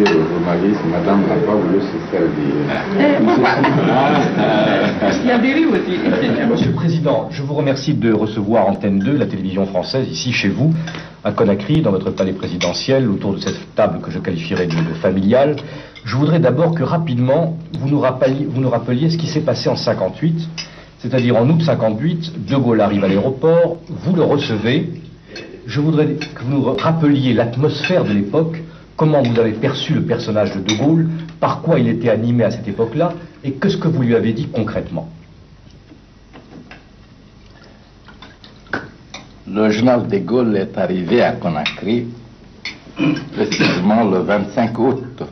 dire aux journalistes, madame n'a pas voulu se servir. Il y a des rives aussi. Monsieur le Président, je vous remercie de recevoir Antenne 2, la télévision française, ici chez vous, à Conakry, dans votre palais présidentiel, autour de cette table que je qualifierais de familiale. Je voudrais d'abord que rapidement, vous nous rappeliez ce qui s'est passé en 58, c'est-à-dire en août 58, De Gaulle arrive à l'aéroport, vous le recevez. Je voudrais que vous nous rappeliez l'atmosphère de l'époque, comment vous avez perçu le personnage de Gaulle, par quoi il était animé à cette époque-là, et qu'est-ce que vous lui avez dit concrètement. Le général de Gaulle est arrivé à Conakry, précisément le 25 août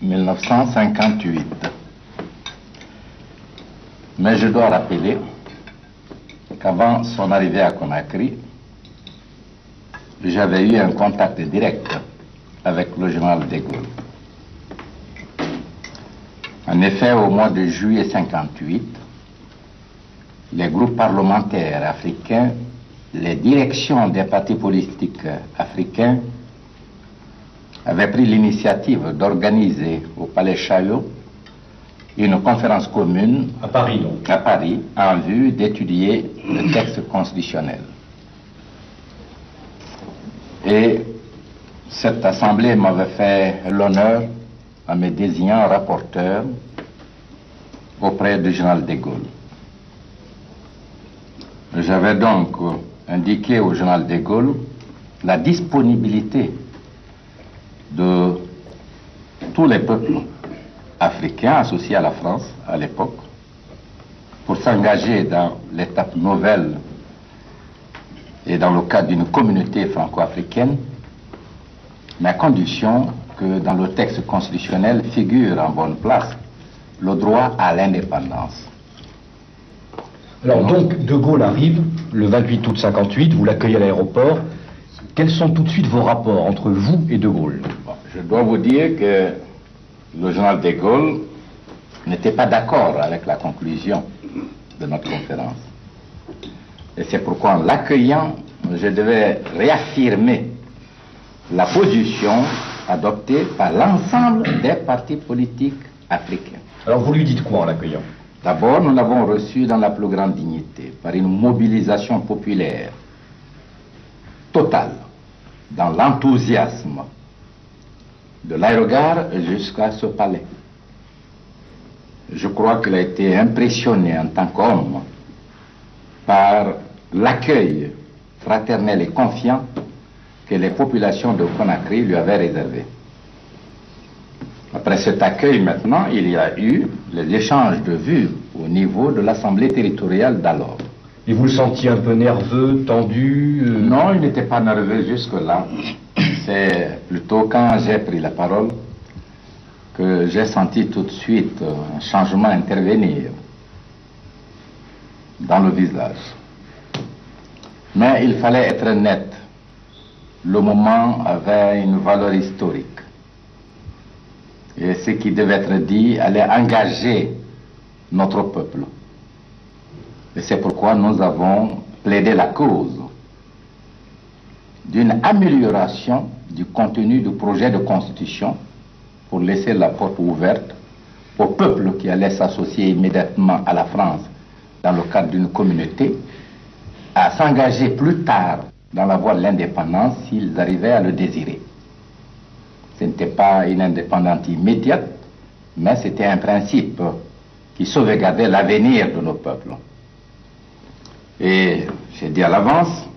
1958. Mais je dois rappeler qu'avant son arrivée à Conakry, j'avais eu un contact direct avec le général de Gaulle. En effet, au mois de juillet 58, les groupes parlementaires africains, les directions des partis politiques africains avaient pris l'initiative d'organiser au Palais Chaillot une conférence commune à Paris, donc. À Paris, en vue d'étudier le texte constitutionnel. Et cette assemblée m'avait fait l'honneur en me désignant rapporteur auprès du général de Gaulle. J'avais donc indiqué au général de Gaulle la disponibilité de tous les peuples africains associés à la France à l'époque pour s'engager dans l'étape nouvelle et dans le cadre d'une communauté franco-africaine, mais à condition que dans le texte constitutionnel figure en bonne place le droit à l'indépendance. Alors donc, De Gaulle arrive le 28 août 58, vous l'accueillez à l'aéroport. Quels sont tout de suite vos rapports entre vous et De Gaulle? Je dois vous dire que le général de Gaulle n'était pas d'accord avec la conclusion de notre conférence. Et c'est pourquoi, en l'accueillant, je devais réaffirmer la position adoptée par l'ensemble des partis politiques africains. Alors vous lui dites quoi en l'accueillant? D'abord, nous l'avons reçu dans la plus grande dignité, par une mobilisation populaire totale, dans l'enthousiasme de l'aérogare jusqu'à ce palais. Je crois qu'il a été impressionné en tant qu'homme par l'accueil fraternel et confiant que les populations de Conakry lui avaient réservé. Après cet accueil, maintenant, il y a eu les échanges de vues au niveau de l'Assemblée territoriale d'alors. Et vous le sentiez un peu nerveux, tendu Non, il n'était pas nerveux jusque-là. C'est plutôt quand j'ai pris la parole que j'ai senti tout de suite un changement intervenir dans le visage. Mais il fallait être net. Le moment avait une valeur historique. Et ce qui devait être dit allait engager notre peuple. Et c'est pourquoi nous avons plaidé la cause d'une amélioration du contenu du projet de constitution pour laisser la porte ouverte au peuple qui allait s'associer immédiatement à la France dans le cadre d'une communauté, à s'engager plus tard dans la voie de l'indépendance s'ils arrivaient à le désirer. Ce n'était pas une indépendance immédiate, mais c'était un principe qui sauvegardait l'avenir de nos peuples. Et j'ai dit à l'avance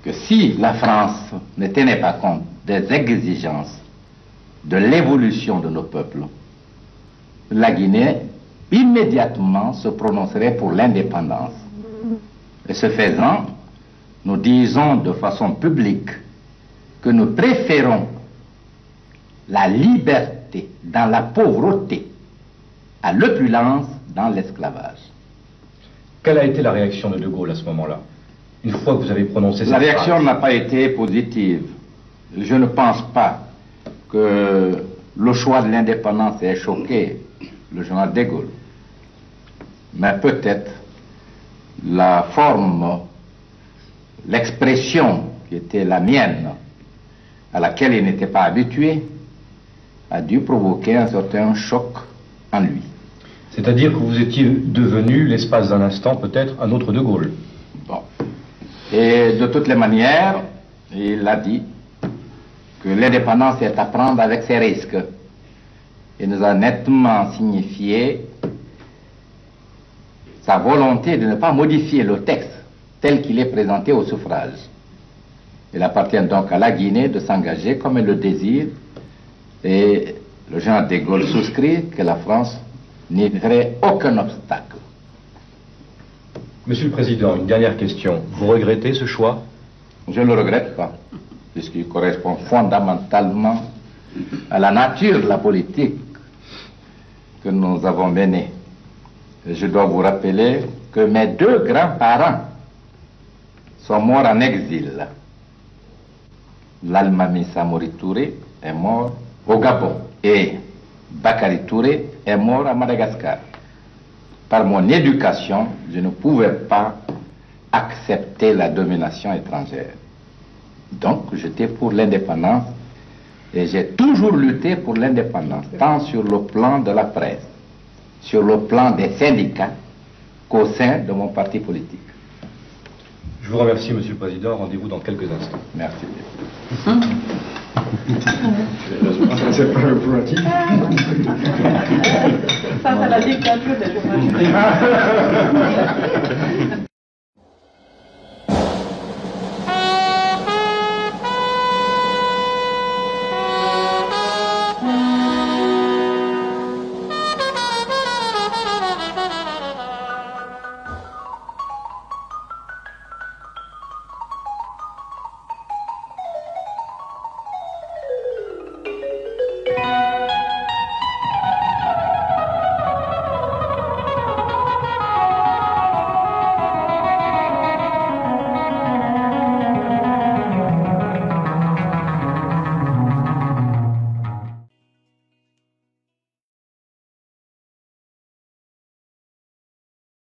que si la France ne tenait pas compte des exigences de l'évolution de nos peuples, la Guinée immédiatement se prononcerait pour l'indépendance. Et ce faisant, nous disons de façon publique que nous préférons la liberté dans la pauvreté à l'opulence dans l'esclavage. Quelle a été la réaction de De Gaulle à ce moment-là, une fois que vous avez prononcé cette phrase? La réaction n'a pas été positive. Je ne pense pas que le choix de l'indépendance ait choqué le général de Gaulle. Mais peut-être la forme, l'expression qui était la mienne, à laquelle il n'était pas habitué, a dû provoquer un certain choc en lui. C'est-à-dire que vous étiez devenu, l'espace d'un instant, peut-être un autre De Gaulle. Bon. Et de toutes les manières, il a dit que l'indépendance est à prendre avec ses risques. Il nous a nettement signifié sa volonté de ne pas modifier le texte tel qu'il est présenté au suffrage. Il appartient donc à la Guinée de s'engager comme elle le désire, et le général de Gaulle souscrit que la France n'y ferait aucun obstacle. Monsieur le Président, une dernière question. Vous regrettez ce choix? Je ne le regrette pas, puisqu'il correspond fondamentalement à la nature de la politique que nous avons menée. Et je dois vous rappeler que mes deux grands-parents sont morts en exil. L'Almami Samori Touré est mort au Gabon et Bakary Touré est mort à Madagascar. Par mon éducation, je ne pouvais pas accepter la domination étrangère. Donc, j'étais pour l'indépendance et j'ai toujours lutté pour l'indépendance, tant sur le plan de la presse, sur le plan des syndicats, qu'au sein de mon parti politique. Je vous remercie, Monsieur le Président. Rendez-vous dans quelques instants. Merci. C'est pas le politique. Ça, c'est la dictature des journalistes.